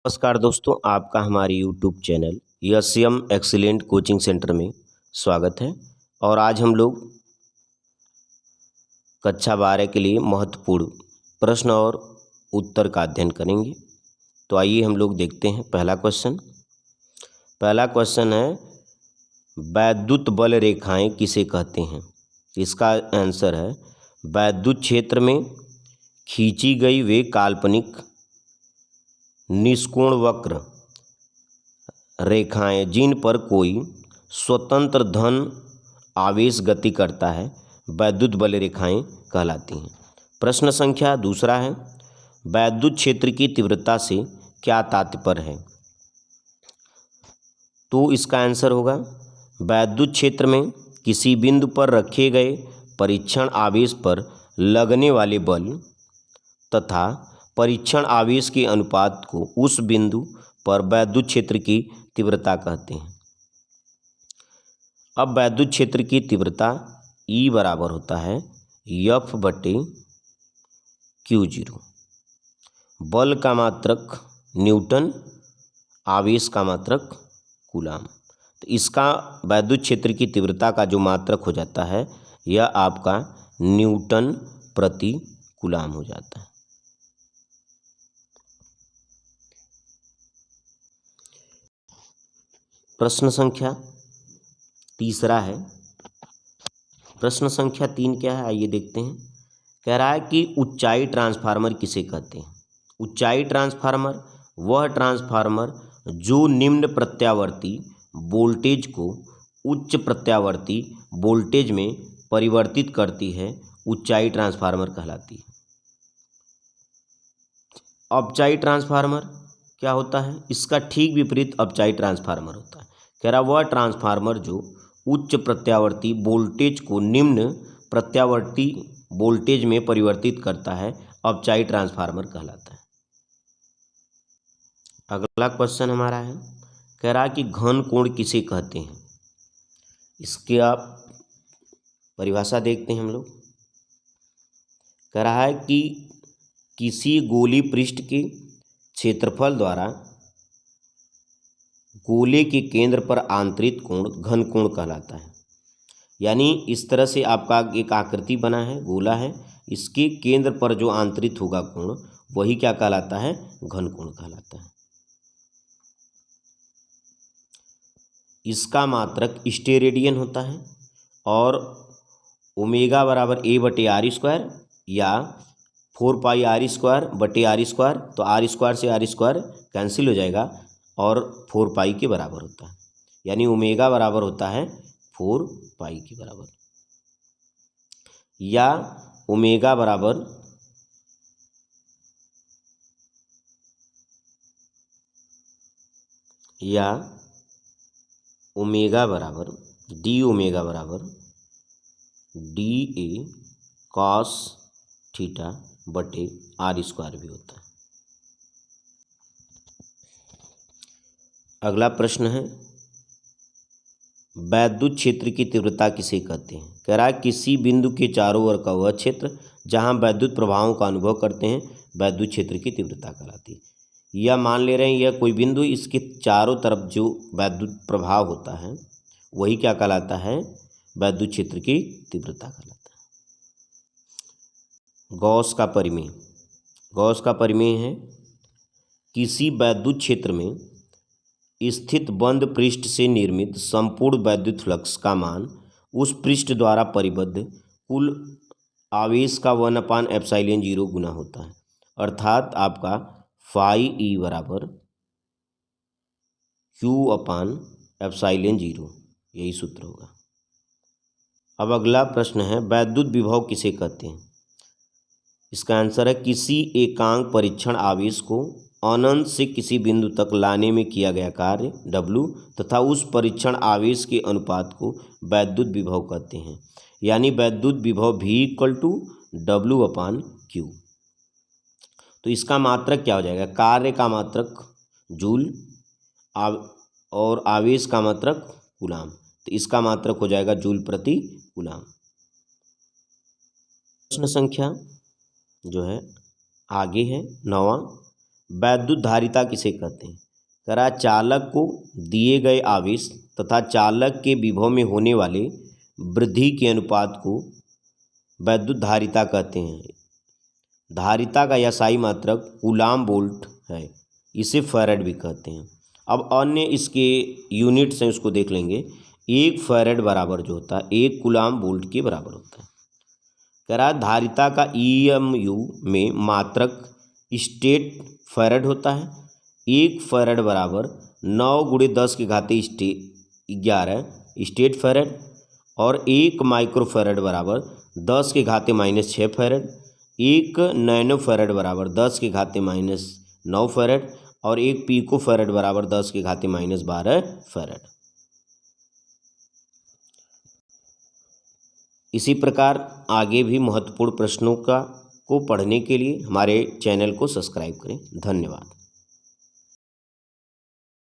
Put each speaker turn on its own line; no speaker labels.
नमस्कार दोस्तों, आपका हमारे YouTube चैनल यस्यम एक्सीलेंट कोचिंग सेंटर में स्वागत है। और आज हम लोग कक्षा 12 के लिए महत्वपूर्ण प्रश्न और उत्तर का अध्ययन करेंगे। तो आइए हम लोग देखते हैं पहला क्वेश्चन है, वैद्युत बल रेखाएं किसे कहते हैं। इसका आंसर है, वैद्युत क्षेत्र में खींची गई वे काल्पनिक निष्कोण वक्र रेखाएं जिन पर कोई स्वतंत्र धन आवेश गति करता है, वैद्युत बल रेखाएं कहलाती हैं। प्रश्न संख्या दूसरा है, वैद्युत क्षेत्र की तीव्रता से क्या तात्पर्य है। तो इसका आंसर होगा, वैद्युत क्षेत्र में किसी बिंदु पर रखे गए परीक्षण आवेश पर लगने वाले बल तथा परीक्षण आवेश के अनुपात को उस बिंदु पर वैद्युत क्षेत्र की तीव्रता कहते हैं। अब वैद्युत क्षेत्र की तीव्रता E बराबर होता है F/Q0। बल का मात्रक न्यूटन, आवेश का मात्रक कूलाम। तो इसका वैद्युत क्षेत्र की तीव्रता का जो मात्रक हो जाता है, यह आपका न्यूटन प्रति कूलाम हो जाता है। प्रश्न संख्या तीसरा है, प्रश्न संख्या 3 क्या है, आइए देखते हैं। कह रहा है कि ऊंचाई ट्रांसफार्मर किसे कहते हैं। ऊंचाई ट्रांसफार्मर वह ट्रांसफार्मर जो निम्न प्रत्यावर्ती वोल्टेज को उच्च प्रत्यावर्ती वोल्टेज में परिवर्तित करती है, ऊंचाई ट्रांसफार्मर कहलाती है। अपचाई ट्रांसफार्मर क्या होता है, इसका ठीक विपरीत अपचाई ट्रांसफार्मर होता है। कह रहा वह ट्रांसफार्मर जो उच्च प्रत्यावर्ती वोल्टेज को निम्न प्रत्यावर्ती वोल्टेज में परिवर्तित करता है, अपचाई ट्रांसफार्मर कहलाता है। अगला क्वेश्चन हमारा है, कह रहा कि घन कोण किसे कहते हैं। इसके आप परिभाषा देखते हैं हम लोग। कह रहा है कि किसी गोली पृष्ठ के क्षेत्रफल द्वारा गोले के केंद्र पर आंतरिक कोण घन कोण कहलाता है। यानी इस तरह से आपका एक आकृति बना है, गोला है, इसके केंद्र पर जो आंतरिक होगा कोण, वही क्या कहलाता है, घन कोण कहलाता है। इसका मात्रक स्टेरेडियन होता है और ओमेगा बराबर A/r² या 4πr²/r²। तो r² से r² कैंसिल हो जाएगा और 4π के बराबर होता है। यानी ओमेगा बराबर होता है 4π के बराबर, या ओमेगा बराबर डी ओमेगा बराबर DA cos θ/r² भी होता है। अगला प्रश्न है, वैद्युत क्षेत्र की तीव्रता किसे कहते हैं। कह रहा है किसी बिंदु के चारों ओर का वह क्षेत्र जहां वैद्युत प्रभावों का अनुभव करते हैं, वैद्युत क्षेत्र की तीव्रता कहलाती है। यह मान ले रहे हैं यह कोई बिंदु, इसके चारों तरफ जो वैद्युत प्रभाव होता है वही क्या कहलाता है, वैद्युत क्षेत्र की तीव्रता कहलाता है। गॉस का परिमेय है, किसी वैद्युत क्षेत्र में स्थित बंद पृष्ठ से निर्मित संपूर्ण वैद्युत फ्लक्स का मान उस पृष्ठ द्वारा परिबद्ध कुल आवेश का 1/ε0 गुना होता है। अर्थात आपका φE बराबर Q/ε0, यही सूत्र होगा। अब अगला प्रश्न है, वैद्युत विभव किसे कहते हैं। इसका आंसर है, किसी एकांक परीक्षण आवेश को अनंत से किसी बिंदु तक लाने में किया गया कार्य W तथा उस परीक्षण आवेश के अनुपात को वैद्युत विभव कहते हैं। यानी वैद्युत विभव V = W/Q। तो इसका मात्रक क्या हो जाएगा, कार्य का मात्रक जूल और आवेश का मात्रक कूलाम। तो इसका मात्रक हो जाएगा जूल प्रति कूलाम। प्रश्न संख्या जो है आगे है 9वां, वैद्युत धारिता किसे कहते हैं? कह रहा चालक को दिए गए आवेश तथा चालक के विभव में होने वाले वृद्धि के अनुपात को वैद्युत धारिता कहते हैं। धारिता का SI मात्रक कूलाम वोल्ट है, इसे फैराड भी कहते हैं। अब अन्य इसके यूनिट्स हैं, उसको देख लेंगे। 1 फैराड बराबर जो होता है 1 कूलाम वोल्ट के बराबर होता है। कह रहा धारिता का EMU में मात्रक स्टेट फैराड होता है। 1 फैराड बराबर 9 × 10⁻11 स्टेट फैराड और 1 माइक्रो फैराड बराबर 10⁻⁻6 फैराड। 1 नैनो फैराड बराबर 10⁻⁻9 फैराड और 1 पिको फैराड बराबर 10⁻⁻12 फैराड। इसी प्रकार आगे भी महत्वपूर्ण प्रश्नों को पढ़ने के लिए हमारे चैनल को सब्सक्राइब करें। धन्यवाद।